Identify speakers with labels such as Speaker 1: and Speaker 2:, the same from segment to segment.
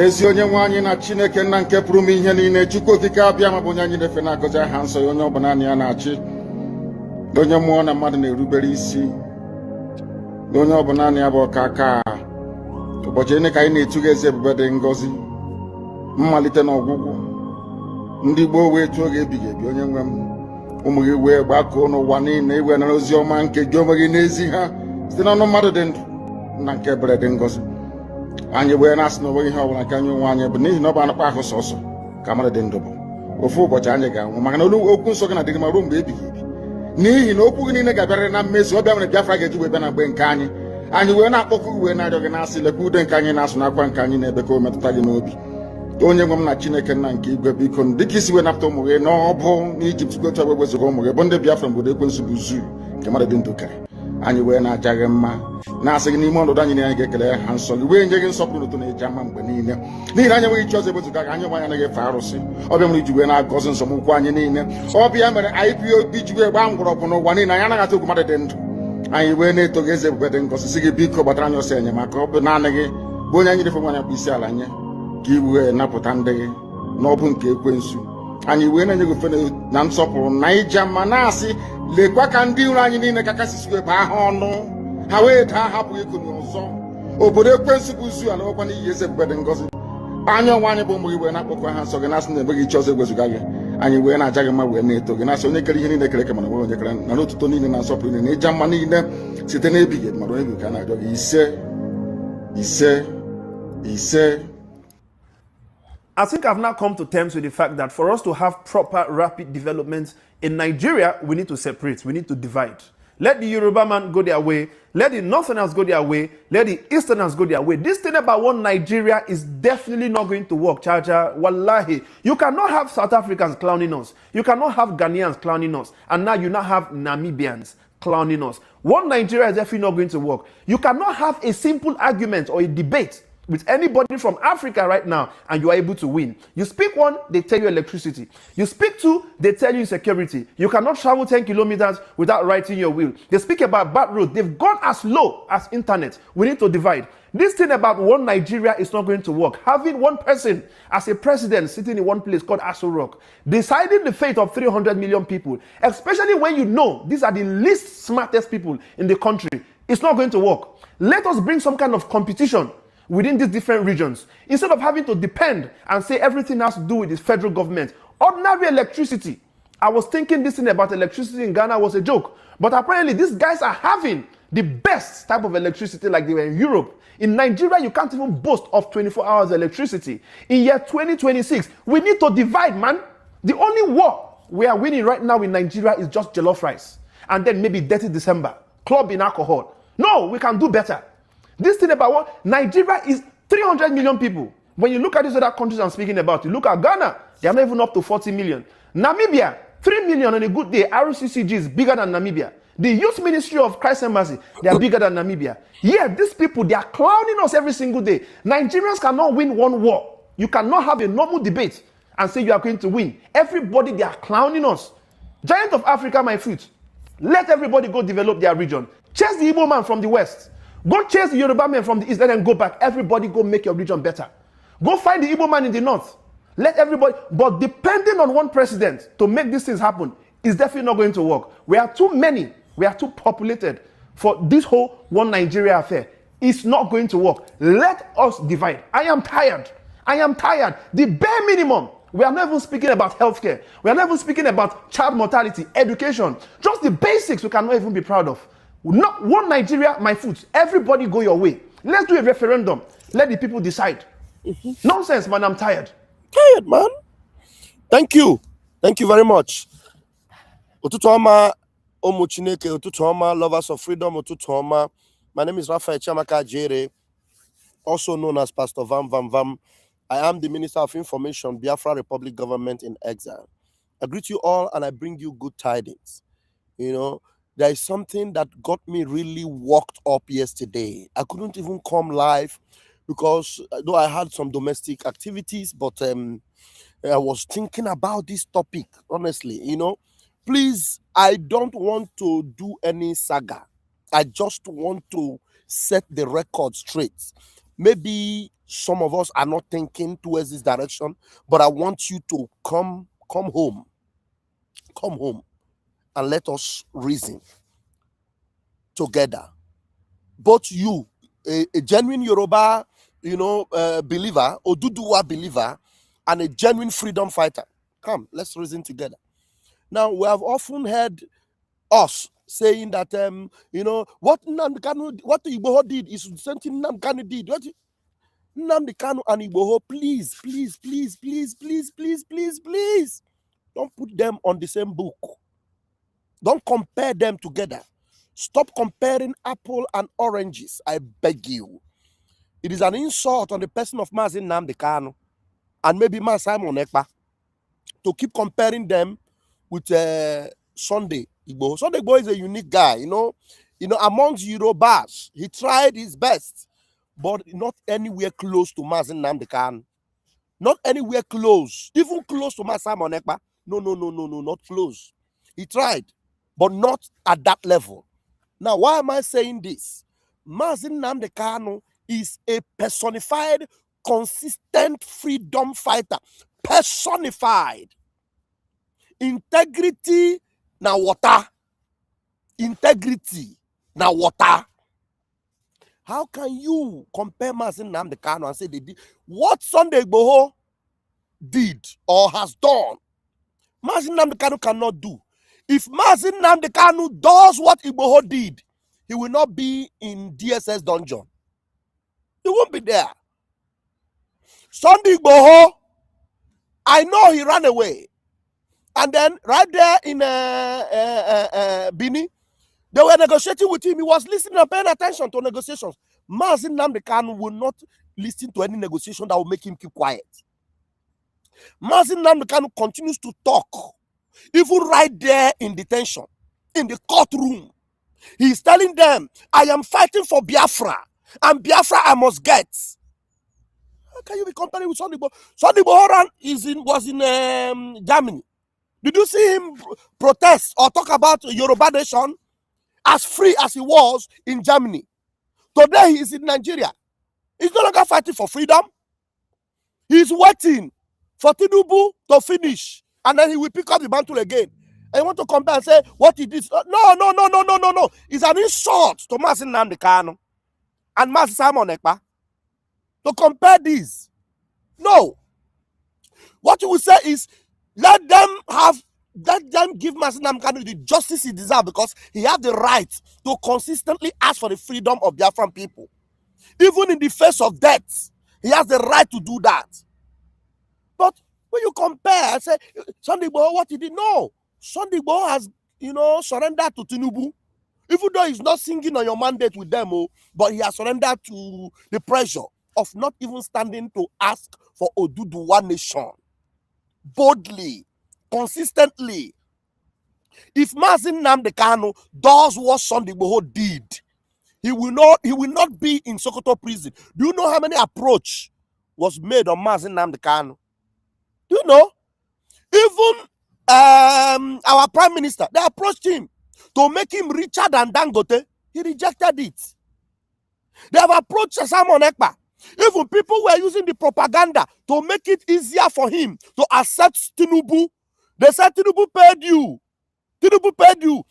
Speaker 1: ezi onye nwe anyị na Chineke nna nke pụrụ m ihe niile Chukwu okike abịa ma bụ onye anyị na-efe na-agọzi aha nsọ ya onye ọ bụ naanị ya na-achị onye mmụọ na mmadụ na-erubere isi onye ọ bụ naanị ya bụ ọkaka ụbọchị ene ka anyị na-etuga eze ebube dị ngọzi mmalite na ọgwụgwụ ndị gboo wee tụọ oge ebighị ebi onye nwe m ụmụ gị wee gbakọọ n'ụwa niile iwe nara ozi ọma nke gị onwe gị n'ezi ha site n'ọnụ mmadụ dị ndụ nna nke ebere dị ngọzi anyị wee na-asị na onweghị ihe ọbụla nke anyị onwe anyị bụ n'ihi na ọ bụ anụkpa ahụ sọsọ ka mmadụ dị ndụ bụ ofu ụbọchị anyị ga-anwụ maka na okwu nsọ gị na-adịrị ma ruo mgbe ebighị ebi n'ihi na okwu gị niile ga-abịarịrị na mmezu ọbịa nwere Biafra ga-eji wee bịa na mgbe nke anyị wee na-akpọkọ uwe na-arịọ gị na-asị lekwa ude nke anyị na-asụ n'akwa nke anyị na-ebe ka o metụta gị n'obi onye nwe m na Chineke nna nke igwe biko dịka isi wee napụta ụmụ gị n'ọbụ n'Ijipt gotu ọgbe wezuga ụmụ gị bụ ndị Biafra mgbe ekwensu bụ zuu nke mmadụ dị ndụ kere anyị wee na-aja gị mma na-asị gị n'ime ọnọdụ anyị na anyị ga-ekele ha nsọ gị wee nye gị nsọpụrụ ụtọ na-eji ama mgbe niile n'ihi na anyị enweghị chi ọzọ ewezuga gị anyị nwe anyị anaghị efe arụsị ọbịa mere iji wee na-agọzi nsọmụkwụ anyị niile ọbịa mere IPOB ji wee gbaa mgbọrọgwụ n'ụwa niile anyị anaghị atụ ogwu mmadụ dị ndụ anyị wee na-eto gị eze ebube dị ngọzi si gị biko gbatara anyị ọsọ enyemaka ọ bụ naanị gị bụ onye anyị refe nwaanyị bụ isi ala nye ka i wee napụta ndị gị n'ọbụ nke ekwensu anyị wee na-enye gị ofe na nsọpụrụ na ija ma na-asị lekwa ka ndị iro anyị niile ka kasịsiwe baa ha ọnụ ha wee daa hapụghị ikunu ọzọ obodo ekwensu bụ zu ala nwekwa n'iyi eze ebube dị ngọzi anya ọnwa anyị bụ ụmụ gị wee na-akpọkọ ha nsọ gị na-asị na emeghị chi ọzọ egwezuga gị anyị wee na-aja gị mma wee na-eto gị na-asị onye kere ihe niile kere eke mana nwere onye kere na n'otuto niile na nsọpụrụ niile na ịja mma niile site n'ebighị ebi mara onye bụ ka a na-arịọ gị ise.
Speaker 2: I think I've now come to terms with the fact that for us to have proper rapid development in Nigeria, we need to separate, we need to divide. Let the Yoruba man go their way, let the Northerners go their way, let the Easterners go their way. This thing about one Nigeria is definitely not going to work, Chacha. Wallahi. You cannot have South Africans clowning us. You cannot have Ghanaians clowning us. And now you now have Namibians clowning us. One Nigeria is definitely not going to work. You cannot have a simple argument or a debate with anybody from Africa right now and you are able to win. You speak one, they tell you electricity. You speak two, they tell you security. You cannot travel 10 kilometers without writing your will. They speak about bad road. They've gone as low as internet. We need to divide. This thing about one Nigeria is not going to work. Having one person as a president sitting in one place called Aso Rock, deciding the fate of 300 million people, especially when you know these are the least smartest people in the country, it's not going to work. Let us bring some kind of competition within these different regions, instead of having to depend and say everything has to do with the federal government. Ordinary electricity. I was thinking this thing about electricity in Ghana was a joke, but apparently these guys are having the best type of electricity like they were in Europe. In Nigeria, you can't even boast of 24 hours electricity. In year 2026, we need to divide, man. The only war we are winning right now in Nigeria is just jollof rice, and then maybe dirty December, clubbing alcohol. No, we can do better. This thing about what Nigeria is 300 million people. When you look at these other countries I'm speaking about, you look at Ghana, they are not even up to 40 million. Namibia, 3 million on a good day. RCCG is bigger than Namibia. The Youth Ministry of Christ and Mercy, they are bigger than Namibia. Yeah, these people, they are clowning us every single day. Nigerians cannot win one war. You cannot have a normal debate and say you are going to win. Everybody, they are clowning us. Giant of Africa, my foot. Let everybody go develop their region. Chase the Igbo man from the West. Go chase the Yoruba men from the East, let them go back. Everybody go make your region better. Go find the Igbo man in the North. Let everybody, but depending on one president to make these things happen is definitely not going to work. We are too many, we are too populated for this whole one Nigeria affair. It's not going to work. Let us divide. I am tired. I am tired. The bare minimum. We are not even speaking about healthcare. We are not even speaking about child mortality, education. Just the basics we cannot even be proud of. Not one Nigeria, my foot. Everybody go your way. Let's do a referendum. Let the people decide. Nonsense, man. I'm tired.
Speaker 3: Tired, man. Thank you. Thank you very much. Ụtụtụ ọma ụmụ Chineke, ụtụtụ ọma lovers of freedom, ụtụtụ ọma. My name is Raphael Chiamaka Jere, also known as Pastor Vam Vam Vam. I am the Minister of Information, Biafra Republic Government in Exile. I greet you all and I bring you good tidings. You know, there is something that got me really worked up yesterday. I couldn't even come live because though I had some domestic activities, but I was thinking about this topic, honestly, you know. Please, I don't want to do any saga. I just want to set the record straight. Maybe some of us are not thinking towards this direction, but I want you to come home, and let us reason together. Both you, a genuine Yoruba, believer, Oduduwa believer, and a genuine freedom fighter. Come, let's reason together. Now, we have often heard us saying that, what Nnamdi Kanu, what Igboho did is the same thing Nnamdi Kanu did. What Nnamdi Kanu and Igboho, please, don't put them on the same book. Don't compare them together. Stop comparing apple and oranges, I beg you. It is an insult on the person of Mazi Nnamdi Kanu and maybe Mazi Simon Ekpa to keep comparing them with Sunday Igboho. Sunday Igboho is a unique guy, amongst Yorubas. He tried his best, but not anywhere close to Mazi Nnamdi Kanu. Not anywhere close, even close to Mazi Simon Ekpa. No, not close. He tried, but not at that level. Now, why am I saying this? Mazi Nnamdi Kanu is a personified, consistent freedom fighter. Personified. Integrity na water. Integrity na water. How can you compare Mazi Nnamdi Kanu and say they did what Sunday Igboho did or has done? Mazi Nnamdi Kanu cannot do. If Mazi Nnamdi Kanu does what Igboho did, he will not be in DSS dungeon. He won't be there. Sunday Igboho, I know he ran away. And then right there in Bini, they were negotiating with him. He was listening and paying attention to negotiations. Mazi Nnamdi Kanu will not listen to any negotiation that will make him keep quiet. Mazi Nnamdi Kanu continues to talk, even right there in detention, in the courtroom. He's telling them, I am fighting for Biafra, and Biafra I must get. How can you be comparing with Sunday Igboho? Sunday Igboho was in Germany. Did you see him protest or talk about Yoruba nation as free as he was in Germany? Today he is in Nigeria. He's no longer fighting for freedom. He's waiting for Tinubu to finish, and then he will pick up the mantle again. And you want to compare and say what he did? No. It's an insult to Mazi Nnamdi Kanu and Mazi Simon Ekpa to compare these. No. What you will say is let them give Mazi Nnamdi Kanu the justice he deserves, because he has the right to consistently ask for the freedom of Biafran people. Even in the face of death, he has the right to do that. But when you compare, say Sunday Igboho, what he did? No. Sunday Igboho has, surrendered to Tinubu. Even though he's not singing on your mandate with them, but he has surrendered to the pressure of not even standing to ask for Oduduwa nation. Boldly, consistently. If Mazi Nnamdi Kanu does what Sunday Igboho did, he will not be in Sokoto prison. Do you know how many approach was made on Mazi Nnamdi Kanu? Do you know? Even our prime minister, they approached him to make him richer than Dangote. He rejected it. They have approached Simon Ekpa. Even people were using the propaganda to make it easier for him to accept Tinubu. They said Tinubu paid you. Tinubu paid you.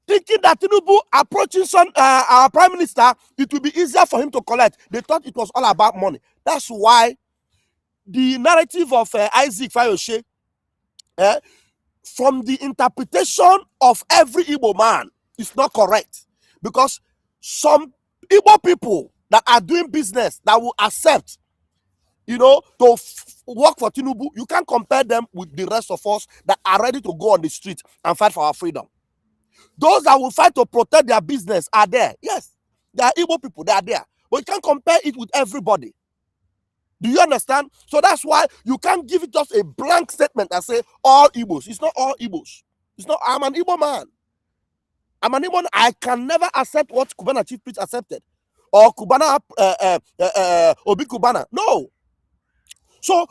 Speaker 3: Thinking that Tinubu approaching our prime minister, it will be easier for him to collect. They thought it was all about money. That's why the narrative of Isaac Fayoshe, from the interpretation of every Igbo man, is not correct. Because some Igbo people that are doing business that will accept, to work for Tinubu, you can't compare them with the rest of us that are ready to go on the street and fight for our freedom. Those that will fight to protect their business are there. Yes, they are Igbo people, they are there. But you can't compare it with everybody. Do you understand? So that's why you can't give it just a blank statement and say all Igbos. It's not all Igbos. It's not. I'm an Igbo man. I'm an Igbo. I can never accept what Cubana chief priest accepted, or Cubana Obi Cubana. No. So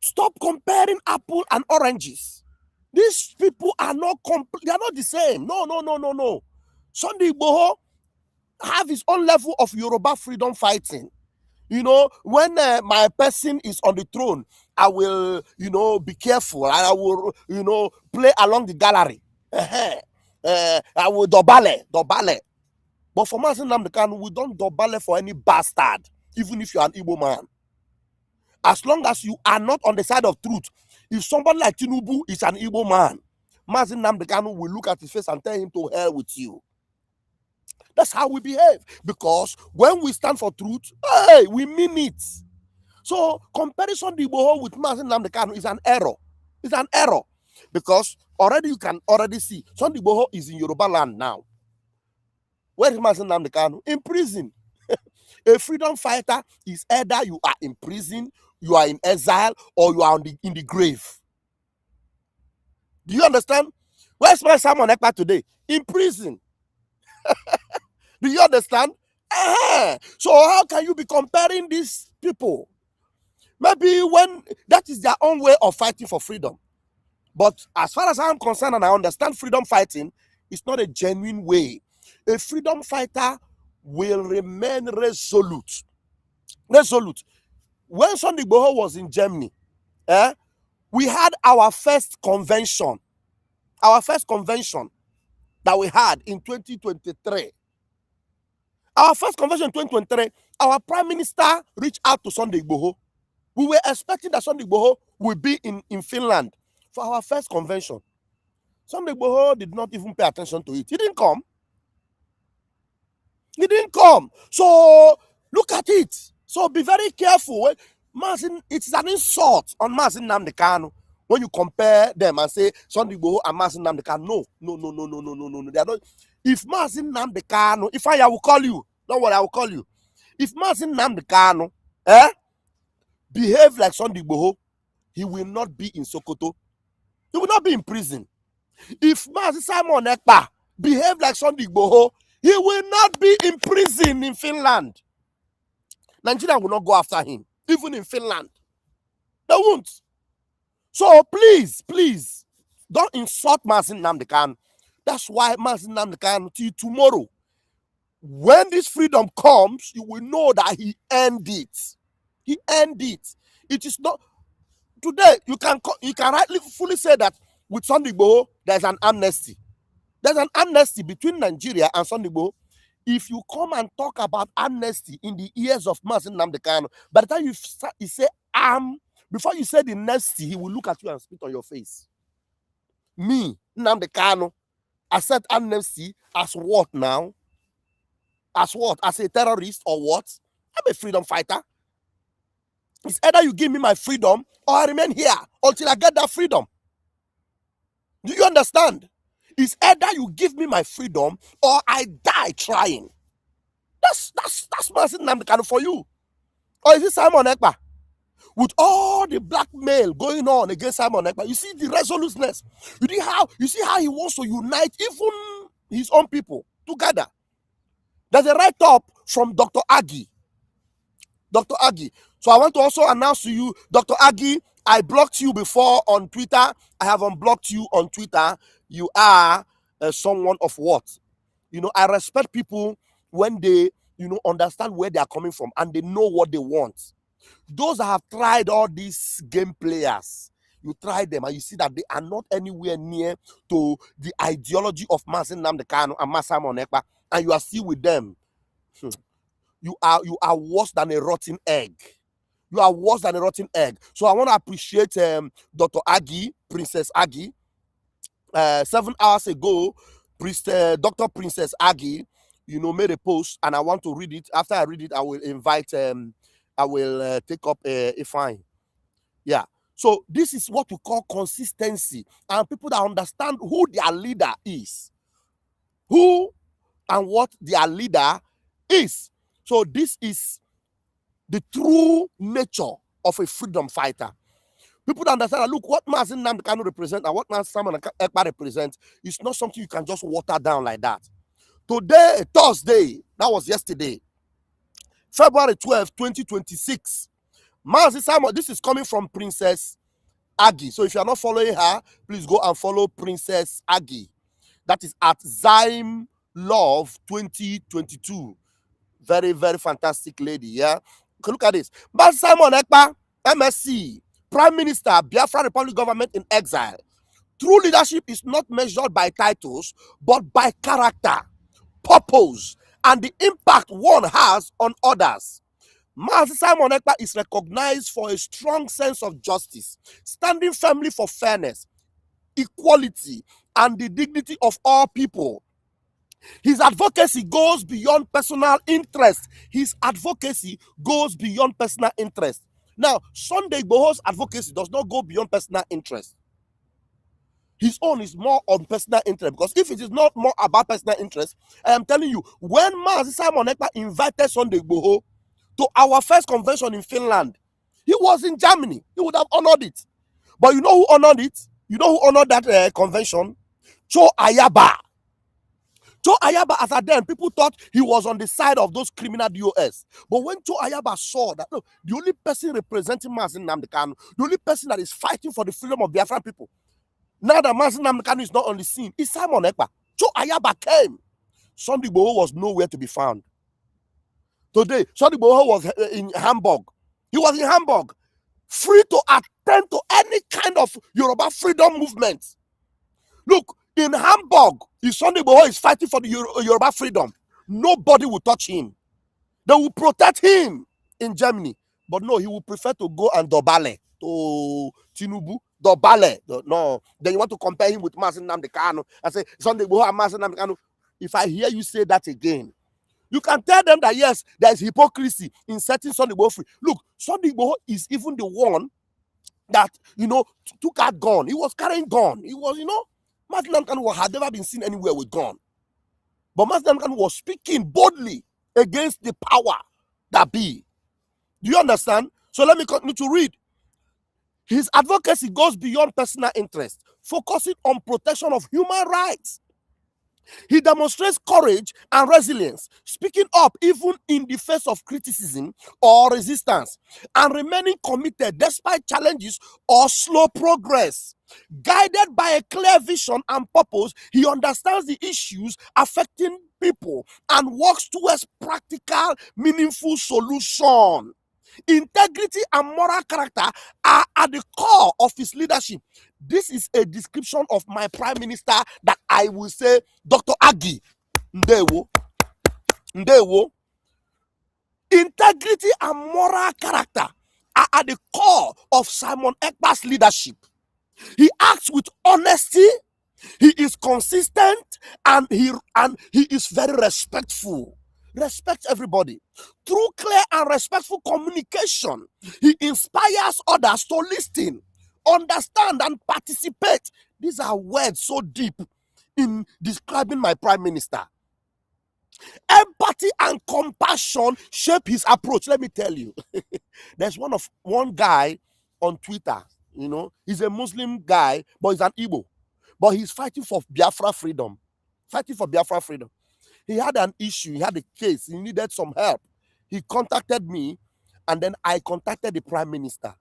Speaker 3: stop comparing apple and oranges. These people are not they are not the same. No. Sunday Igboho have his own level of Yoruba freedom fighting. You know, when my person is on the throne, I will, you know, be careful, and I will, you know, play along the gallery. I will dobale. But for Mazi Nnamdi Kanu, we don't dobale for any bastard, even if you're an Igbo man. As long as you are not on the side of truth, if somebody like Tinubu is an Igbo man, Mazi Nnamdi Kanu will look at his face and tell him to hell with you. That's how we behave. Because when we stand for truth, hey, we mean it. So comparison the Igboho with Mazi Nnamdi Kanu is an error. It's an error. Because already you can already see Sunday Igboho is in Yoruba land now. Where is Mazi Nnamdi Kanu? In prison. A freedom fighter is either you are in prison, you are in exile, or you are in the grave. Do you understand? Where's my Simon Ekpa today? In prison. Do you understand? So how can you be comparing these people? Maybe when that is their own way of fighting for freedom. But as far as I'm concerned, and I understand freedom fighting, it's not a genuine way. A freedom fighter will remain resolute. Resolute. When Sunday Igboho was in Germany, we had our first convention. Our first convention that we had in 2023. Our first convention in 2023, our Prime Minister reached out to Sunday Igboho. We were expecting that Sunday Igboho would be in Finland for our first convention. Sunday Igboho did not even pay attention to it. He didn't come. He didn't come. So look at it. So be very careful. It's an insult on Mazi Nnamdi Kanu when you compare them and say Sunday Igboho and Mazi Nnamdi Kanu. No. They are not. If Mazi Nnamdi Kanu, if I will call you, don't worry, I will call you. If Mazi Nnamdi Kanu, behave like Sunday Igboho, he will not be in Sokoto. He will not be in prison. If Mazi Simon Ekpa behave like Sunday Igboho, he will not be in prison in Finland. Nigeria will not go after him, even in Finland. They won't. So please, don't insult Mazi Nnamdi Kanu. That's why Mazi Nnamdi Kanu, till tomorrow, when this freedom comes, you will know that he earned it. He earned it. It is not today. You can rightly fully say that with Sunday Igboho, there's an amnesty. There's an amnesty between Nigeria and Sunday Igboho. If you come and talk about amnesty in the ears of Mazi Nnamdi Kanu, by the time you say before you say the nasty, he will look at you and spit on your face. Me, Nnamdi Kanu, accept amnesty as what now? As what? As a terrorist or what? I'm a freedom fighter. It's either you give me my freedom or I remain here until I get that freedom. Do you understand? It's either you give me my freedom or I die trying. That's Mazi Nnamdi Kanu for you. Or is it Simon Ekpa? With all the blackmail going on against Simon Ekpa, you see the resoluteness. You see how he wants to unite even his own people together. There's a write-up from Dr. Agi. Dr. Agi. So I want to also announce to you, Dr. Agi, I blocked you before on Twitter. I have unblocked you on Twitter. You are someone of what? You know, I respect people when they, you know, understand where they are coming from and they know what they want. Those that have tried all these game players, you try them and you see that they are not anywhere near to the ideology of Mazi Nnamdi Kanu and Mazi Simon Ekpa, and you are still with them. You are worse than a rotten egg. You are worse than a rotten egg. So I want to appreciate Dr. Agi, Princess Agi. 7 hours ago, Dr. Princess Agi, you know, made a post, and I want to read it. After I read it, I will invite. I will take up a fine. Yeah. So this is what we call consistency, and people that understand who their leader is, who and what their leader is. So this is the true nature of a freedom fighter. People that understand that, look, what Mazi Nnamdi Kanu represents and what Mazi Simon Ekpa represents is not something you can just water down like that. Today, Thursday, that was yesterday, February 12, 2026, Mazi Simon, this is coming from Princess Agi. So if you are not following her, please go and follow Princess Agi. That is at Zyme Love 2022. Very, very fantastic lady, yeah. Look at this. But Simon Ekpa, MSc, Prime Minister, Biafra Republic government in exile. True leadership is not measured by titles, but by character, purpose, and the impact one has on others. Master Simon Ekpa is recognized for a strong sense of justice, standing firmly for fairness, equality, and the dignity of all people. His advocacy goes beyond personal interest. His advocacy goes beyond personal interest. Now, Sunday Igboho's advocacy does not go beyond personal interest. His own is more on personal interest, because if it is not more about personal interest, I am telling you, when Master Simon Ekpa invited Sunday Igboho to our first convention in Finland, he was in Germany. He would have honored it. But you know who honored it? You know who honored that convention? Cho Ayaba. Cho Ayaba, as at then, people thought he was on the side of those criminal DOS. But when Cho Ayaba saw that, look, the only person representing Mazi Nnamdi Kanu, the only person that is fighting for the freedom of Biafran people, now that Mazi Nnamdi Kanu is not on the scene, is Simon Ekpa. Cho Ayaba came. Sunday Igboho was nowhere to be found. Today, Sunday Igboho was in Hamburg. He was in Hamburg, free to attend to any kind of Yoruba freedom movement. Look, in Hamburg, if Sunday Igboho is fighting for the Yoruba freedom, nobody will touch him. They will protect him in Germany. But no, he will prefer to go and dobale to Tinubu. Dobale. No. Then you want to compare him with Mazi Nnamdi Kanu and say, Sunday Igboho and Mazi Nnamdi Kanu. If I hear you say that again, you can tell them that yes, there is hypocrisy in setting Sunday Igboho free. Look, Sunday Igboho is even the one that, took out gun. He was carrying gun. He was, Mazi Nnamdi Kanu had never been seen anywhere with gun. But Mazi Nnamdi Kanu was speaking boldly against the power that be. Do you understand? So let me continue to read. His advocacy goes beyond personal interest, focusing on protection of human rights. He demonstrates courage and resilience, speaking up even in the face of criticism or resistance, and remaining committed despite challenges or slow progress. Guided by a clear vision and purpose, he understands the issues affecting people and works towards practical, meaningful solution. Integrity and moral character are at the core of his leadership. This is a description of my prime minister that I will say, Dr. Agi. Ndewo. Integrity and moral character are at the core of Simon Ekpa's leadership. He acts with honesty, he is consistent, and he is very respectful. Respect everybody. Through clear and respectful communication, he inspires others to listen, understand, and participate. These are words so deep in describing my prime minister. Empathy and compassion shape his approach. Let me tell you, there's one guy on Twitter, he's a Muslim guy, but he's an Igbo. But he's fighting for Biafra freedom. Fighting for Biafra freedom. He had an issue, he had a case, he needed some help. He contacted me, and then I contacted the prime minister.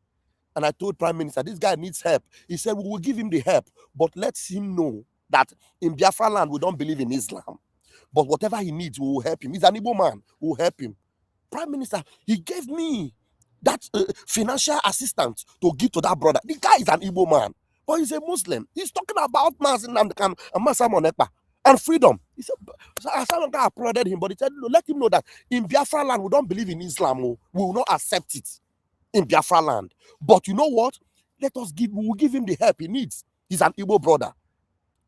Speaker 3: And I told prime minister, this guy needs help. He said, we will give him the help, but let him know that in Biafra land, we don't believe in Islam. But whatever he needs, we will help him. He's an Igbo man, we will help him. Prime minister, he gave me that financial assistance to give to that brother. The guy is an Igbo man, but he's a Muslim. He's talking about Mazi Nnamdi Kanu and Mazi Simon Ekpa and freedom. He said, Simon Ekpa applauded him, but he said, let him know that in Biafra land, we don't believe in Islam. We will not accept it in Biafra land. But you know what? We will give him the help he needs. He's an Igbo brother.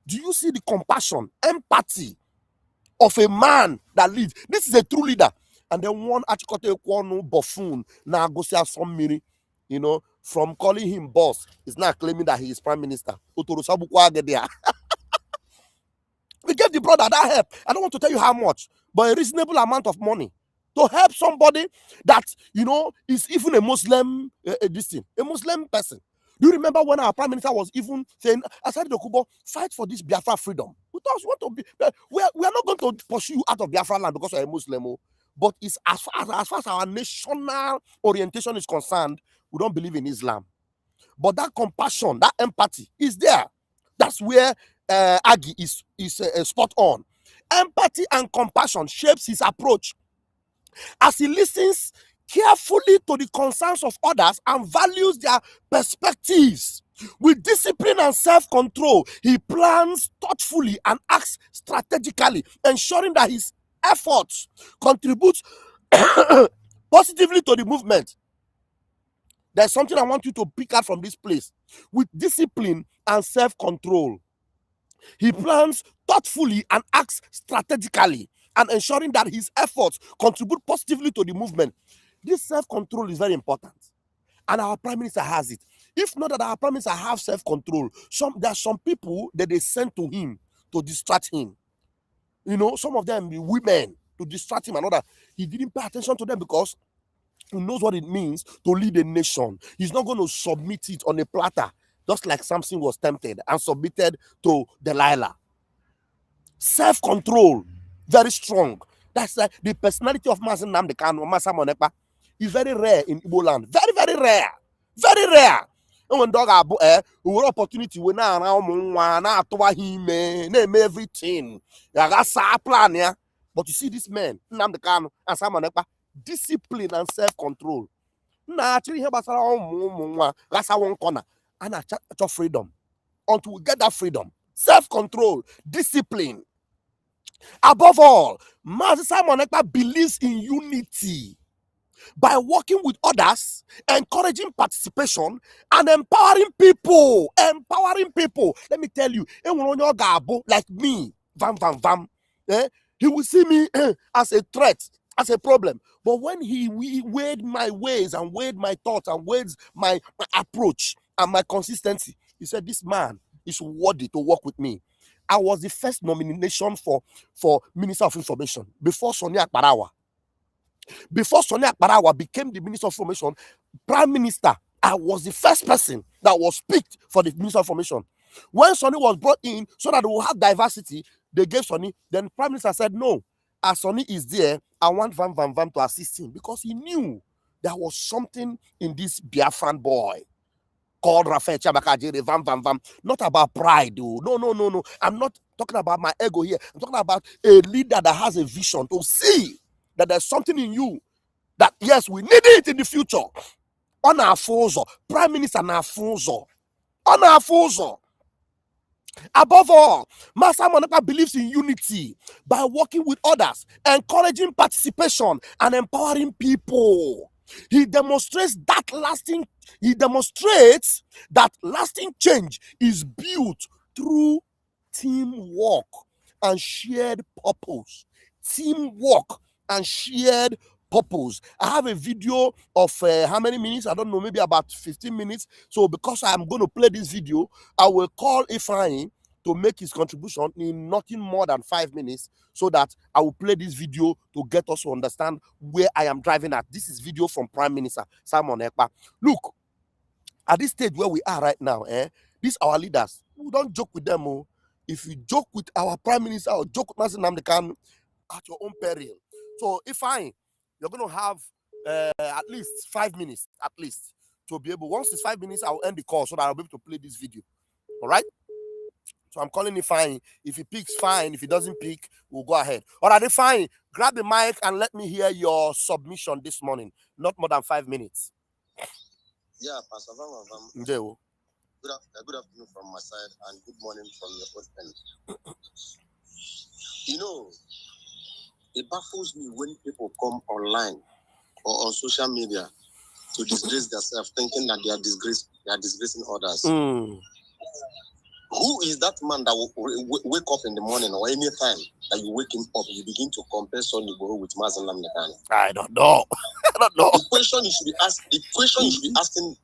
Speaker 3: Do you see the compassion, empathy of a man that leads? This is a true leader. And then one Achikote Kwonu buffoon, now go see some miri, from calling him boss, is now claiming that he is prime minister. We gave the brother that help. I don't want to tell you how much, but a reasonable amount of money to help somebody that, is even a Muslim, a Muslim person. Do you remember when our prime minister was even saying, Asadi Dokubo, fight for this Biafra freedom? We want to be, we are not going to pursue you out of Biafra land because you're a Muslim. But it's as far as our national orientation is concerned, we don't believe in Islam. But that compassion, that empathy is there. That's where Agi is spot on. Empathy and compassion shapes his approach. As he listens carefully to the concerns of others and values their perspectives. With discipline and self-control, he plans thoughtfully and acts strategically, ensuring that his efforts contribute positively to the movement. There's something I want you to pick out from this place. With discipline and self-control, he plans thoughtfully and acts strategically, and ensuring that his efforts contribute positively to the movement. This self-control is very important, and our Prime Minister has it. If not that our Prime Minister have self-control, there are some people that they send to him to distract him. You know, some of them be women to distract him and all that. He didn't pay attention to them because he knows what it means to lead a nation. He's not going to submit it on a platter, just like Samson was tempted and submitted to Delilah. Self-control, very strong. That's like the personality of Nnamdi Kanu, Ekpa, is very rare in Igbo land. Very, very rare. Very rare. And when dog abu we opportunity we now name everything. Plan, yeah. But you see this man, Nnamdi Kanu and Simon Ekpa, discipline and self-control. Actually, that's one corner. And a freedom. Until we get that freedom, self-control, discipline. Above all, Master Simon Ekpa believes in unity by working with others, encouraging participation, and empowering people. Empowering people. Let me tell you, like me, he will see me as a threat, as a problem. But when he weighed my ways and weighed my thoughts and weighed my approach and my consistency, he said, this man is worthy to work with me. I was the first nomination for Minister of Information before Sonia Akparawa. Before Sonia Akparawa became the Minister of Information, Prime Minister, I was the first person that was picked for the Minister of Information. When Sonny was brought in so that we will have diversity, they gave Sonny. Then Prime Minister said, no, as Sonny is there, I want Vam to assist him, because he knew there was something in this Biafran boy called Rafael Chabakajere, Vam. Not about pride, though. No. I'm not talking about my ego here. I'm talking about a leader that has a vision to see that there's something in you that, yes, we need it in the future. On our Fozo, Prime Minister Nafuzo. On our Fozo. Above all, Master Moneka believes in unity by working with others, encouraging participation, and empowering people. He demonstrates that lasting change is built through teamwork and shared purpose. Teamwork and shared purpose. I have a video of how many minutes? I don't know, maybe about 15 minutes. So because I'm going to play this video, I will call Ephraim to make his contribution in nothing more than 5 minutes, so that I will play this video to get us to understand where I am driving at. This is video from Prime Minister Simon Ekpa. Look, at this stage where we are right now, these are our leaders. We don't joke with them. Oh. If you joke with our Prime Minister or joke with Master Nnamdi Kanu, at your own peril. So if you're going to have at least 5 minutes, at least, to be able, once it's 5 minutes, I'll end the call so that I'll be able to play this video. All right? So I'm calling Ifeanyi. If he picks, fine. If he doesn't pick, we'll go ahead. All right, Ifeanyi, grab the mic and let me hear your submission this morning. Not more than 5 minutes.
Speaker 4: Yeah, Pastor Vam. Good afternoon from my side and good morning from your own end. You know, it baffles me when people come online or on social media to disgrace themselves, thinking that they are disgracing others. Who is that man that will wake up in the morning or any time that you wake him up, you begin to compare Sonny Igboho with Mazi Nnamdi Kanu?
Speaker 3: I don't know.
Speaker 4: The question you should be asking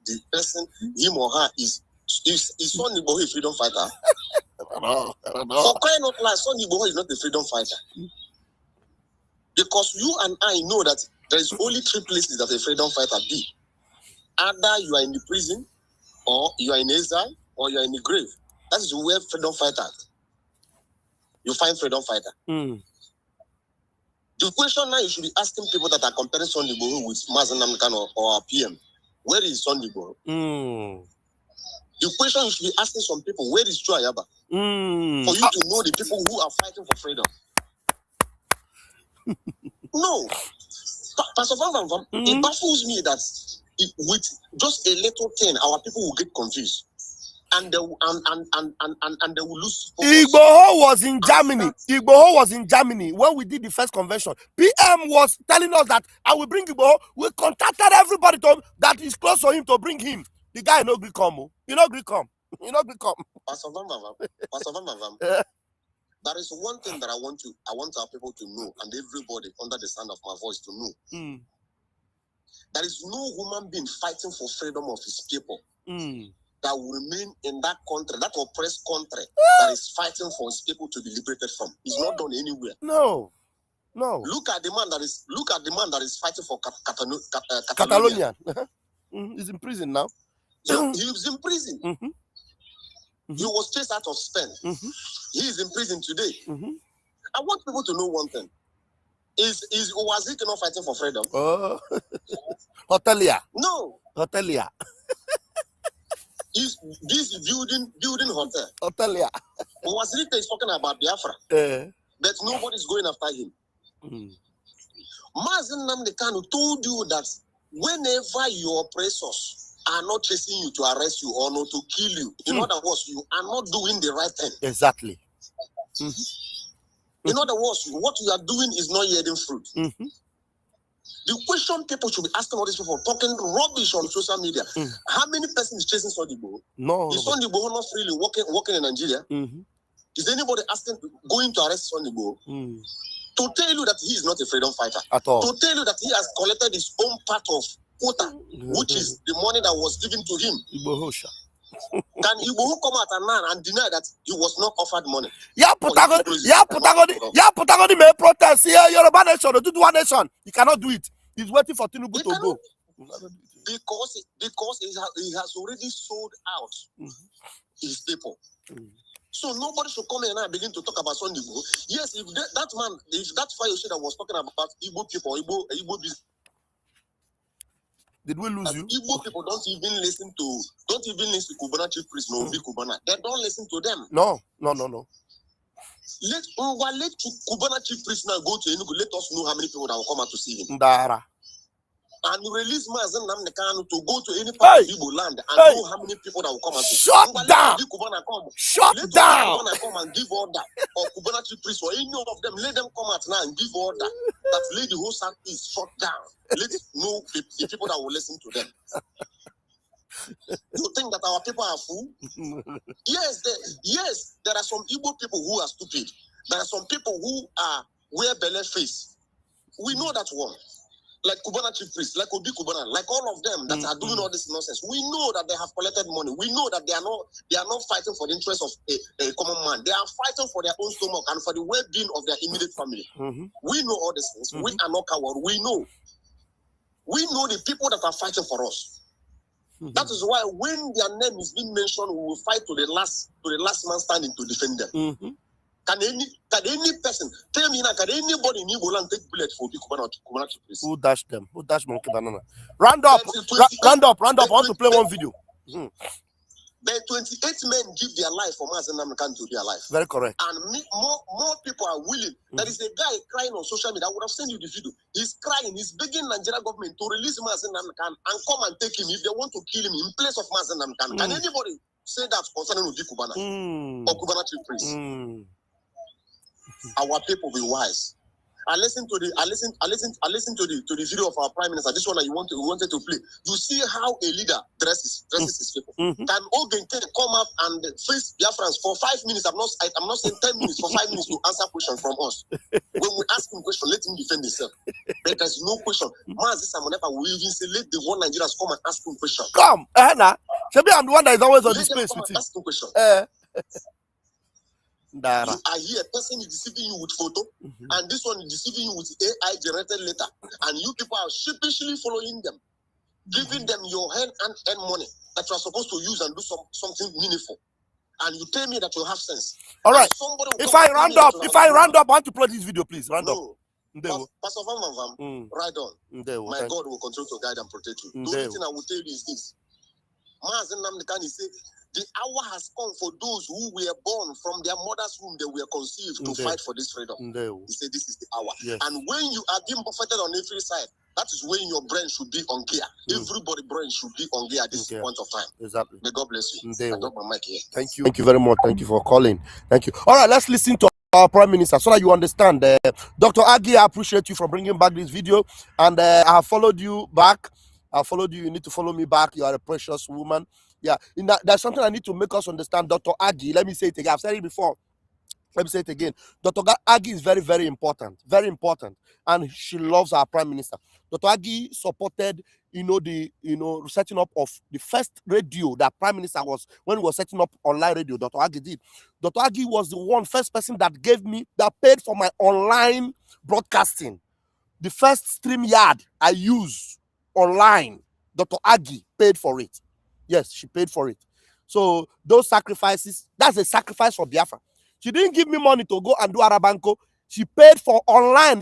Speaker 4: the person, him or her, is Sonny Igboho a freedom fighter?
Speaker 3: I don't know.
Speaker 4: For crying out loud, Sonny Igboho is not a freedom fighter. Because you and I know that there is only 3 places that a freedom fighter be. Either you are in the prison, or you are in exile, or you are in the grave. That is where freedom fighter. You find freedom fighter. The question now you should be asking people that are comparing Sonny Igboho with Mazi Nnamdi Kanu or PM, where is Sonny Igboho? The question you should be asking some people, where is Chua Yaba? For you to know the people who are fighting for freedom. No. Pastor Van, it baffles me that with just a little thing, our people will get confused. And they will lose focus.
Speaker 3: Igboho was in Germany. Igboho was in Germany when we did the first convention. PM was telling us that I will bring Igboho. We contacted everybody that is close to him to bring him. The guy no agree come. He no agree come. He no agree come.
Speaker 4: Pastor Van, there is one thing that I want our people to know, and everybody under the sound of my voice to know. There is no human being fighting for freedom of his people. That will remain in that country, that oppressed country that is fighting for his people to be liberated from. It's not done anywhere.
Speaker 3: No.
Speaker 4: Look at the man that is fighting for
Speaker 3: Catalonia. He's in prison now.
Speaker 4: So he was in prison. He was chased out of Spain. He is in prison today. I want people to know one thing. Was he not fighting for freedom?
Speaker 3: Hotelia.
Speaker 4: No.
Speaker 3: Hotelia.
Speaker 4: He's building hotel.
Speaker 3: Hotelia.
Speaker 4: Wazirika is talking about Biafra. But nobody's going after him. Nnamdi Kanu told you that whenever your oppressors are not chasing you to arrest you or not to kill you, in other words, you are not doing the right thing.
Speaker 3: Exactly.
Speaker 4: In other words, what you are doing is not yielding fruit. The question people should be asking all these people talking rubbish on social media. How many persons is chasing Sunday Igboho?
Speaker 3: No.
Speaker 4: Is Sunday Igboho not freely walking in Nigeria? Is anybody going to arrest Sunday Igboho? To tell you that he is not a freedom fighter.
Speaker 3: At all.
Speaker 4: To tell you that he has collected his own part of quota, which is the money that was given to him.
Speaker 3: Igboho.
Speaker 4: Can Igboho come out and deny that he was not offered money?
Speaker 3: Putagoni may protest here. Yoruba nation, the Dudu nation. He cannot do it. He's waiting for Tinubu to go.
Speaker 4: Because he has already sold out his people. So nobody should come in and begin to talk about Sunday Igboho. Yes, if that fire that was talking about Igbo people, Igbo business.
Speaker 3: Did we lose you?
Speaker 4: Igbo people don't even listen to Kubana chief priest, no Obi Kubana. They don't listen to them.
Speaker 3: No.
Speaker 4: Let Kubana chief priest now go to Enugu. Let us know how many people that will come out to see him.
Speaker 3: Ndara.
Speaker 4: And release Nnamdi Kanu to go to any part of Igbo land and know how many people that will come out to see him.
Speaker 3: Shut down!
Speaker 4: Let Kubana come and give order. Or Kubana chief priest or any of them, let them come out now and give order that let the whole south is shut down. Let know the people that will listen to them. You think that our people are fool? Yes, there are some Igbo people who are stupid. There are some people who wear belly face. We know that one. Like Kubana chief priest, like Obi Kubana, like all of them that are doing all this nonsense. We know that they have collected money. We know that they are not fighting for the interest of a common man. They are fighting for their own stomach and for the well-being of their immediate family. We know all these things. We are not cowards. We know the people that are fighting for us. That is why when their name is being mentioned, we will fight to the last man standing to defend them. Can any person tell me now? Can anybody in Igbo land take bullet for Kubana?
Speaker 3: Who dashed them? Who dashed Monkey Banana? Round up. I want to play one video.
Speaker 4: The 28 men give their life for Nnamdi Kanu to be alive.
Speaker 3: Very correct.
Speaker 4: And more people are willing. There is a guy crying on social media. I would have sent you the video. He's crying. He's begging Nigeria government to release Nnamdi Kanu and come and take him if they want to kill him in place of Nnamdi Kanu. Can anybody say that concerning Obi Kubana or Kubana chief priest? Our people be wise. I listened to the video of our prime minister. This one that we wanted to play. You see how a leader dresses his people. Can Ogen come up and face Biafrans for 5 minutes? I'm not saying 10 minutes, for 5 minutes to answer questions from us. When we ask him question, let him defend himself. But there's no question. Mazi Samonepa will even say, let the one Nigerians come and ask him question.
Speaker 3: Come, Anna. Maybe I'm the one that is always on this space with you.
Speaker 4: Ask him question. You are here, a person is deceiving you with photo, and this one is deceiving you with AI generated letter, and you people are sheepishly following them, giving them your hand and money that you are supposed to use and do something meaningful, and you tell me that you have sense.
Speaker 3: All right. If I round up, I want to play this video, please. Round up.
Speaker 4: Pastor Van, right on. My God will continue to guide and protect you. The only thing I will tell you is this: Nnamdi Kanu said, the hour has come for those who were born from their mother's womb, they were conceived to fight for this freedom. He said, this is the hour. Yes. And when you are being buffeted on every side, That is when your brain should be on gear. Everybody brain should be on gear at this point of time.
Speaker 3: Exactly.
Speaker 4: May God bless you. I drop my mic here.
Speaker 3: Thank you. Thank you very much. Thank you for calling. Thank you. All right, let's listen to our Prime Minister so that you understand. Dr. Agi, I appreciate you for bringing back this video. And I have followed you back. I followed you. You need to follow me back. You are a precious woman. Yeah. There's something I need to make us understand. Dr. Agi, let me say it again. I've said it before. Let me say it again. Dr. Agi is very, very important. Very important. And she loves our Prime Minister. Dr. Agi supported, the setting up of the first radio that Prime Minister was, when he was setting up online radio, Dr. Agi did. Dr. Agi was the first person that paid for my online broadcasting. The first stream yard I used online, Dr. Agi paid for it. Yes, she paid for it. So those sacrifices, that's a sacrifice for Biafra. She didn't give me money to go and do Arabanco. She paid for online,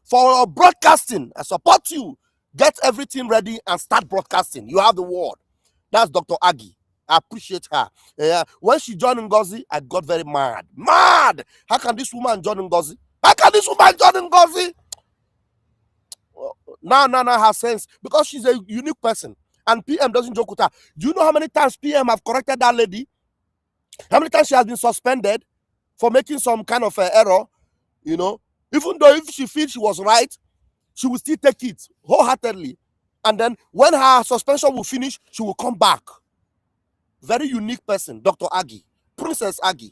Speaker 3: for broadcasting. I support you. Get everything ready and start broadcasting. You have the word. That's Dr. Agi. I appreciate her. When she joined Ngozi, I got very mad. Mad! How can this woman join Ngozi? How can this woman join Ngozi? Now her sense, because she's a unique person. And PM doesn't joke with her. Do you know how many times PM have corrected that lady? How many times she has been suspended for making some kind of error? Even though if she feels she was right, she will still take it wholeheartedly. And then when her suspension will finish, she will come back. Very unique person, Dr. Agi, Princess Agi.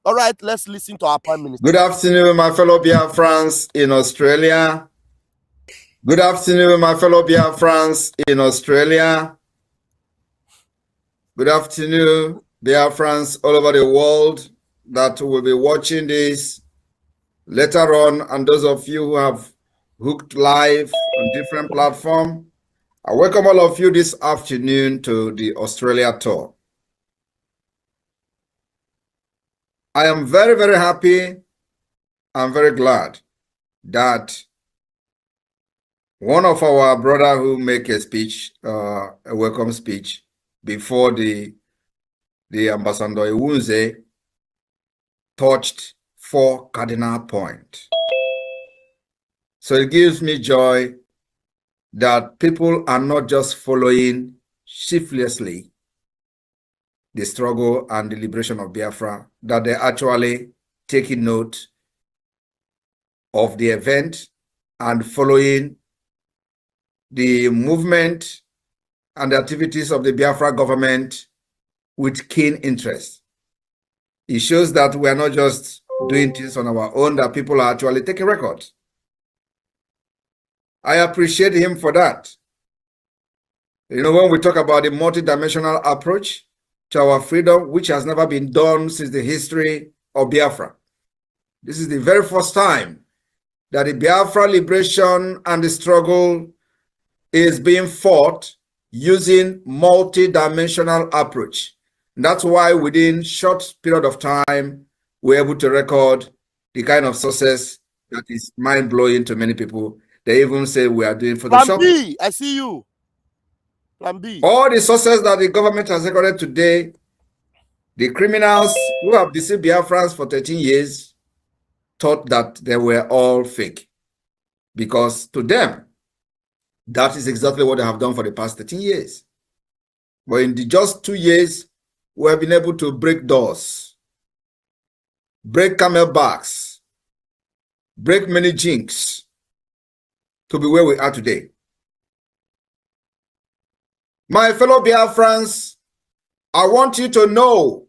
Speaker 3: All right, let's listen to our Prime Minister.
Speaker 1: Good afternoon, my fellow Biafrans in Australia. Good afternoon, my fellow Biafrans in Australia. Good afternoon, Biafrans all over the world that will be watching this later on, and those of you who have hooked live on different platforms. I welcome all of you this afternoon to the Australia tour. I am very, very happy and very glad that one of our brother who make a speech, a welcome speech, before the Ambassador Iwunze touched 4 cardinal points. So it gives me joy that people are not just following shiftlessly the struggle and the liberation of Biafra, that they're actually taking note of the event and following the movement and the activities of the Biafra government with keen interest. It shows that we are not just doing things on our own, that people are actually taking records. I appreciate him for that. When we talk about the multidimensional approach to our freedom, which has never been done since the history of Biafra. This is the very first time that the Biafra liberation and the struggle is being fought using multi-dimensional approach. And that's why within short period of time, we're able to record the kind of success that is mind-blowing to many people. They even say we are doing for the shopping.
Speaker 3: Plan B, I see you. Plan B.
Speaker 1: All the success that the government has recorded today, the criminals who have deceived Biafrans for 13 years thought that they were all fake. Because to them, that is exactly what they have done for the past 13 years. But in the just 2 years, we have been able to break doors, break camelbacks, break many jinx to be where we are today. My fellow Biafrans, I want you to know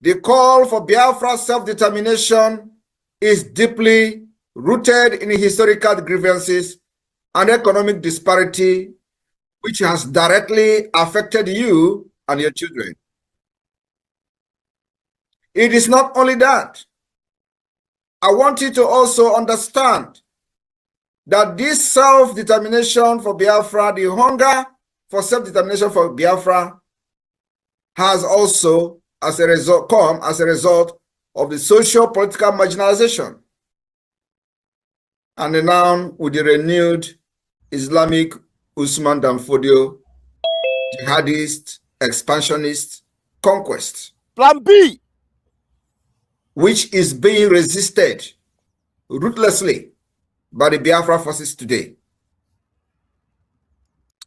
Speaker 1: the call for Biafra self-determination is deeply rooted in historical grievances and economic disparity, which has directly affected you and your children. It is not only that. I want you to also understand that this self-determination for Biafra, the hunger for self-determination for Biafra, has also come as a result of the socio-political marginalization. And now with the renewed Islamic Usman Danfodio, jihadist, expansionist conquest.
Speaker 3: Plan B.
Speaker 1: Which is being resisted ruthlessly by the Biafra forces today.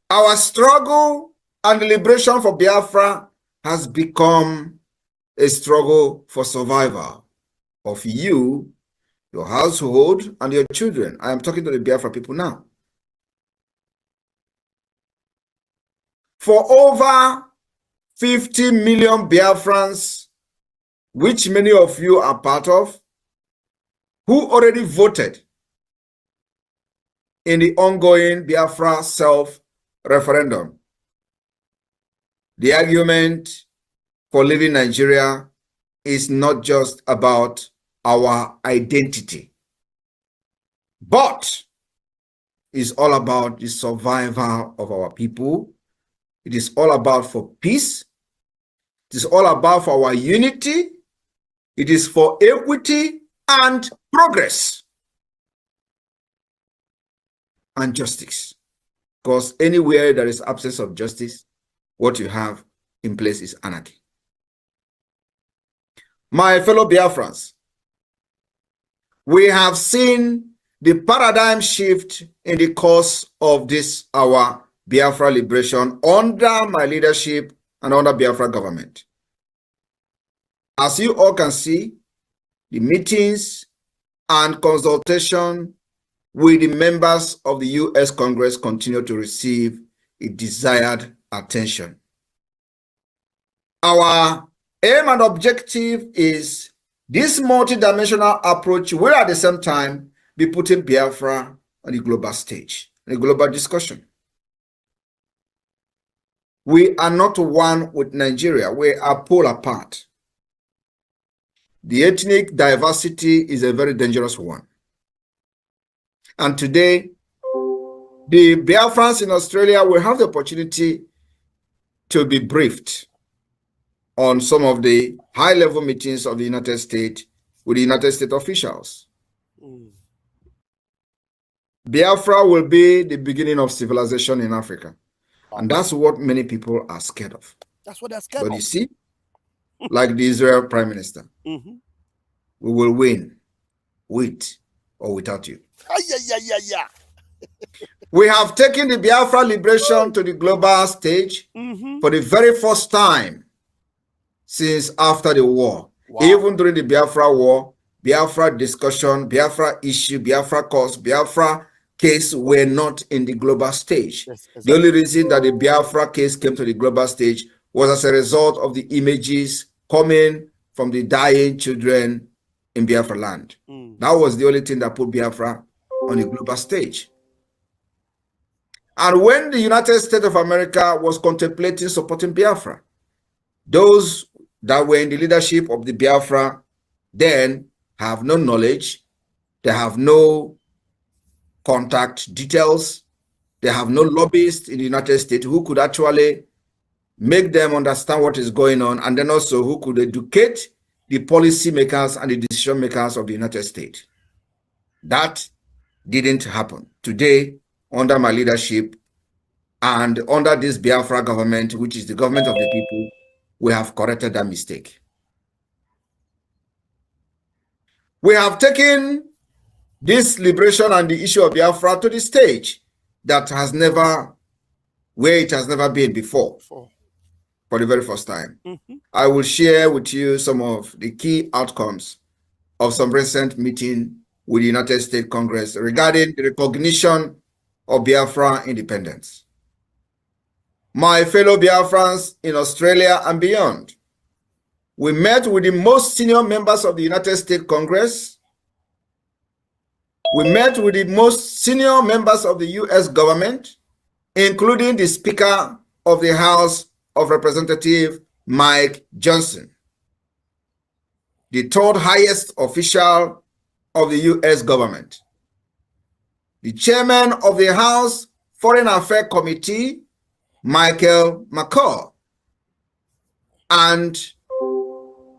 Speaker 1: Our struggle and the liberation for Biafra has become a struggle for survival of you, your household, and your children. I am talking to the Biafra people now. For over 50 million Biafrans, which many of you are part of, who already voted in the ongoing Biafra self-referendum. The argument for leaving Nigeria is not just about our identity, but is all about the survival of our people. It is all about for peace. It is all about for our unity. It is for equity and progress and justice. Because anywhere there is absence of justice, what you have in place is anarchy. My fellow Biafrans, we have seen the paradigm shift in the course of this our Biafra liberation under my leadership and under Biafra government. As you all can see, the meetings and consultation with the members of the U.S. Congress continue to receive a desired attention. Our aim and objective is this multidimensional approach will at the same time be putting Biafra on the global stage, in a global discussion. We are not one with Nigeria. We are pulled apart. The ethnic diversity is a very dangerous one. And today, the Biafrans in Australia will have the opportunity to be briefed on some of the high-level meetings of the United States with the United States officials. Biafra will be the beginning of civilization in Africa. And that's what many people are scared of.
Speaker 3: That's what they're scared of.
Speaker 1: But you see, like the Israel Prime Minister, we will win with or without you. We have taken the Biafra liberation to the global stage for the very first time since after the war. Wow. Even during the Biafra war, Biafra discussion, Biafra issue, Biafra cause, Biafra case were not in the global stage. Yes, exactly. The only reason that the Biafra case came to the global stage was as a result of the images coming from the dying children in Biafra land. That was the only thing that put Biafra on the global stage. And when the United States of America was contemplating supporting Biafra, those that were in the leadership of the Biafra then have no knowledge, they have no contact details, they have no lobbyists in the United States who could actually make them understand what is going on, and then also who could educate the policy makers and the decision makers of the United States. That didn't happen. Today, under my leadership and under this Biafra government, which is the government of the people, we have corrected that mistake. We have taken this liberation and the issue of Biafra to the stage that has never, where it has never been before, for the very first time. I will share with you some of the key outcomes of some recent meeting with the United States Congress regarding the recognition of Biafra independence. My fellow Biafrans in Australia and beyond, we met with the most senior members of the United States Congress. We met with the most senior members of the U.S. government, including the Speaker of the House of Representatives, Mike Johnson, the third highest official of the U.S. government, the Chairman of the House Foreign Affairs Committee, Michael McCall, and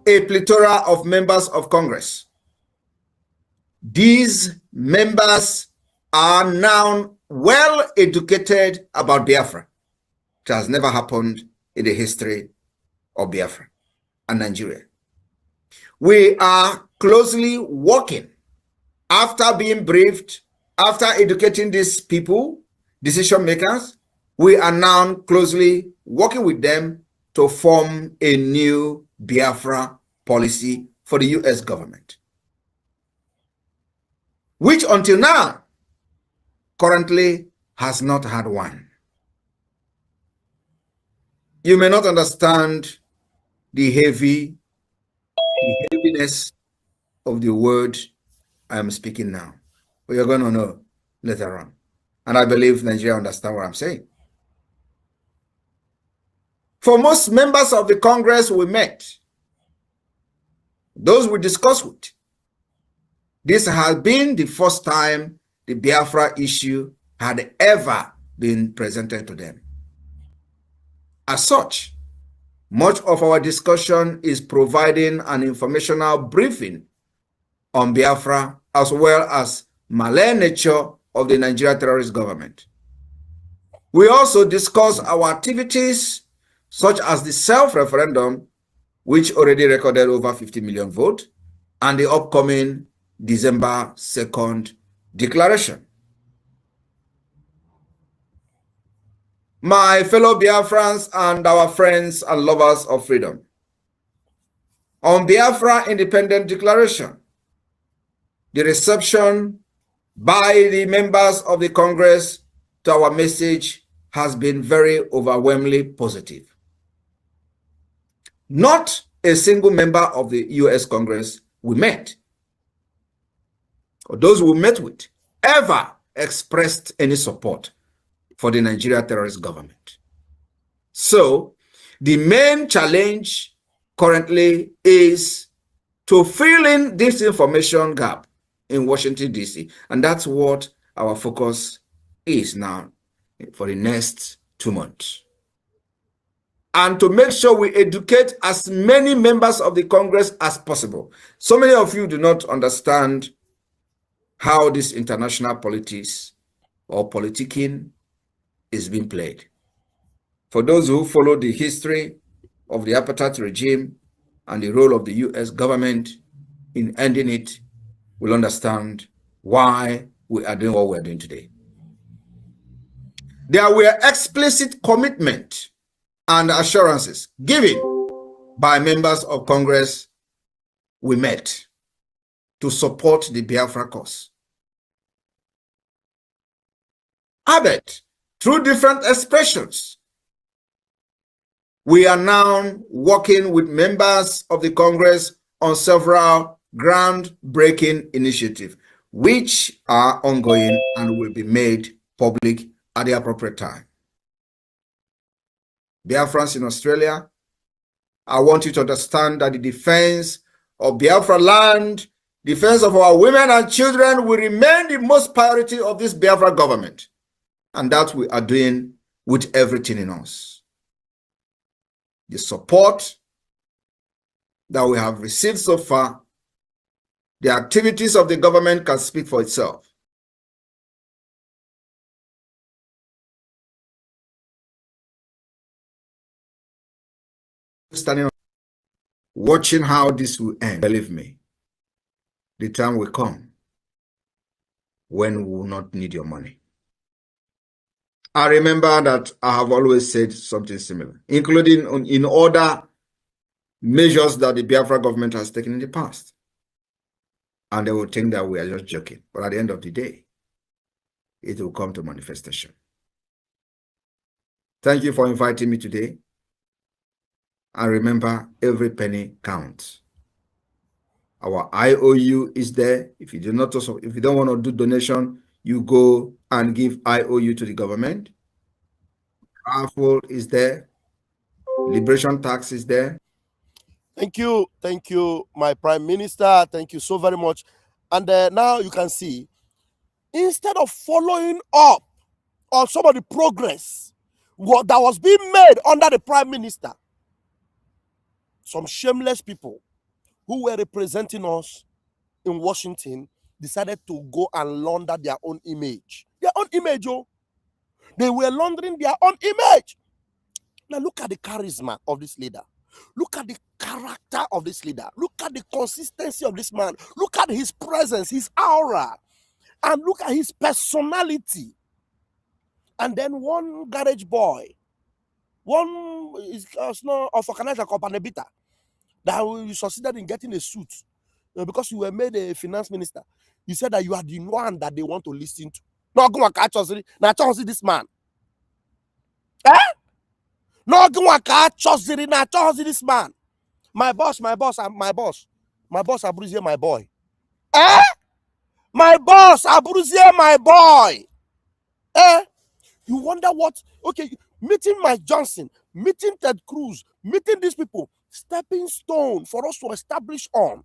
Speaker 1: a plethora of members of Congress. These members are now well educated about Biafra. It has never happened in the history of Biafra and Nigeria. We are closely working after being briefed
Speaker 5: After educating these people, decision makers, we are now closely working with them to form a new Biafra policy for the US government, which until now currently has not had one. You may not understand the heaviness of the word I am speaking now, but you're going to know later on. And I believe Nigeria understand what I'm saying. For most members of the Congress we met, those we discussed with, this has been the first time the Biafra issue had ever been presented to them. As such, much of our discussion is providing an informational briefing on Biafra as well as malign nature of the Nigeria terrorist government. We also discuss our activities such as the self-referendum, which already recorded over 50 million votes, and the upcoming December 2nd declaration. My fellow Biafrans and our friends and lovers of freedom, on Biafra Independent Declaration, the reception by the members of the Congress to our message has been very overwhelmingly positive. Not a single member of the US Congress we met, or those we met with, ever expressed any support for the Nigeria terrorist government. So, the main challenge currently is to fill in this information gap in Washington, D.C., and that's what our focus is now for the next 2 months. And to make sure we educate as many members of the Congress as possible. So many of you do not understand how this international politics or politicking is being played. For those who follow the history of the apartheid regime and the role of the US government in ending it, will understand why we are doing what we are doing today. There were explicit commitments and assurances given by members of Congress we met to support the Biafra cause. Albeit, through different expressions, we are now working with members of the Congress on several groundbreaking initiatives, which are ongoing and will be made public at the appropriate time. Biafrans in Australia, I want you to understand that the defense of Biafra land, defense of our women and children will remain the most priority of this Biafra government. And that we are doing with everything in us. The support that we have received so far, the activities of the government can speak for itself. Standing, watching how this will end, believe me, the time will come when we will not need your money. I remember that I have always said something similar, including in other measures that the Biafra government has taken in the past. And they will think that we are just joking. But at the end of the day, it will come to manifestation. Thank you for inviting me today. And remember, every penny counts. Our IOU is there. If you don't want to do donation, you go and give IOU to the government. Raffle is there. Liberation tax is there.
Speaker 3: Thank you, my Prime Minister. Thank you so very much. And now you can see, instead of following up on some of the progress that was being made under the Prime Minister, some shameless people who were representing us in Washington decided to go and launder their own image. Their own image, oh. They were laundering their own image. Now look at the charisma of this leader. Look at the character of this leader. Look at the consistency of this man. Look at his presence, his aura. And look at his personality. And then one garage boy, one is of organizer company bita, that you succeeded in getting a suit because you were made a finance minister. You said that you are the one that they want to listen to. No, go and catch us. Now, this man. Eh? No, go and catch us. Now, this man. My boss, my boss, my boss. My boss, Abruzier, my boy. Eh? My boss, Abruzier, my boy. Eh? You wonder what? Okay, meeting Mike Johnson, meeting Ted Cruz, meeting these people, stepping stone for us to establish on.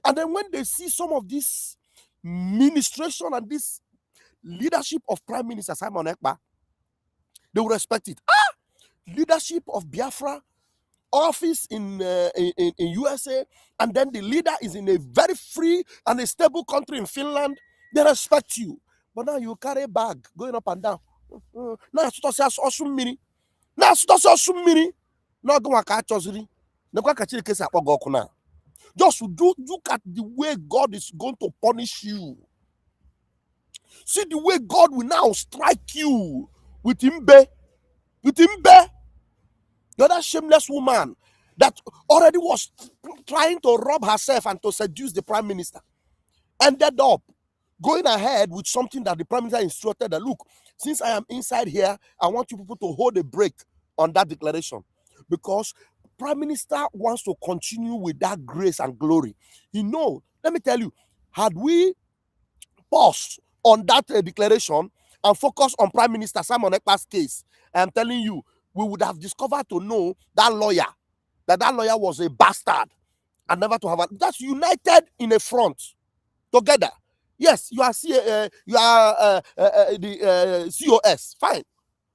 Speaker 3: And then when they see some of this ministration and this leadership of Prime Minister Simon Ekpa, they will respect it. Leadership of Biafra, office in USA, and then the leader is in a very free and a stable country in Finland. They respect you. But now you carry a bag going up and down. Now just look at the way God is going to punish you. See the way God will now strike you with Imbe. With Imbe. The other shameless woman that already was trying to rob herself and to seduce the prime minister ended up going ahead with something that the prime minister instructed that, look, since I am inside here, I want you people to hold a break on that declaration, because prime minister wants to continue with that grace and glory. You know, let me tell you, had we paused on that declaration and focused on Prime Minister Simon Ekpa's case, I'm telling you, we would have discovered to know that lawyer was a bastard and never to have that's united in a front together. Yes, you are the COS. Fine.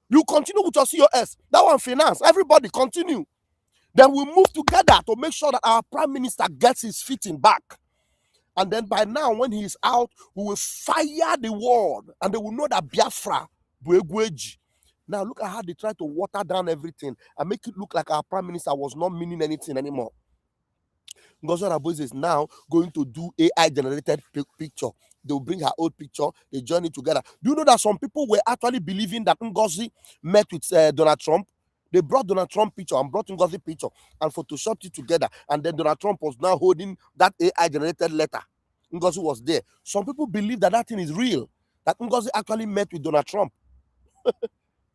Speaker 3: You continue with your COS. That one finance. Everybody continue. Then we move together to make sure that our prime minister gets his feet in back. And then by now, when he is out, we will fire the world and they will know that Biafra, Buegweji. Now look at how they try to water down everything and make it look like our prime minister was not meaning anything anymore. Ngozi Onabueze is now going to do AI generated picture. They'll bring her old picture, they join it together. Do you know that some people were actually believing that Ngozi met with Donald Trump? They brought Donald Trump picture and brought Ngozi picture and photoshopped it together. And then Donald Trump was now holding that AI generated letter. Ngozi was there. Some people believe that that thing is real, that Ngozi actually met with Donald Trump.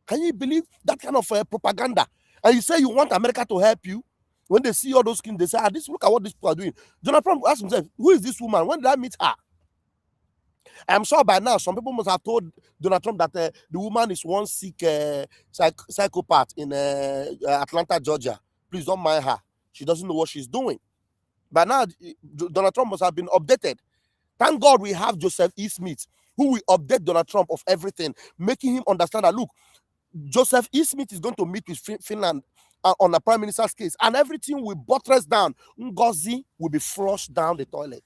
Speaker 3: Can you believe that kind of propaganda? And you say you want America to help you? When they see all those things, they say, look at what these people are doing. Donald Trump asked himself, who is this woman? When did I meet her? I'm sure by now, some people must have told Donald Trump that the woman is one sick psychopath in Atlanta, Georgia. Please don't mind her. She doesn't know what she's doing. By now, Donald Trump must have been updated. Thank God we have Joseph E. Smith, who will update Donald Trump of everything, making him understand that, look, Joseph E. Smith is going to meet with Finland on the prime minister's case, and everything will buttress down. Ngozi will be flushed down the toilet.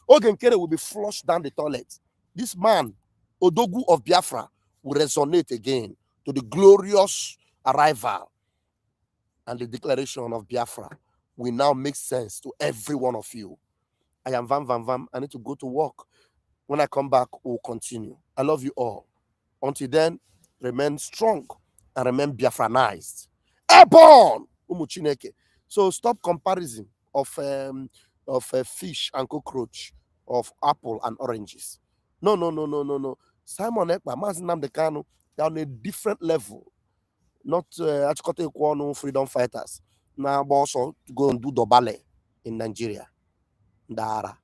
Speaker 3: Ogenkere will be flushed down the toilet. This man, Odogu of Biafra, will resonate again to the glorious arrival, and the declaration of Biafra will now make sense to every one of you. I am Vam Vam Vam. I need to go to work. When I come back, we'll continue. I love you all. Until then, remain strong and remain Biafranized. Airborne! Umuchineke. So stop comparison of fish and cockroach, of apple and oranges. No. Simon Ekpa, Nnamdi Kanu, they're on a different level. Not Achikote Kwonu freedom fighters. Now also to go and do Dobale in Nigeria. Dara.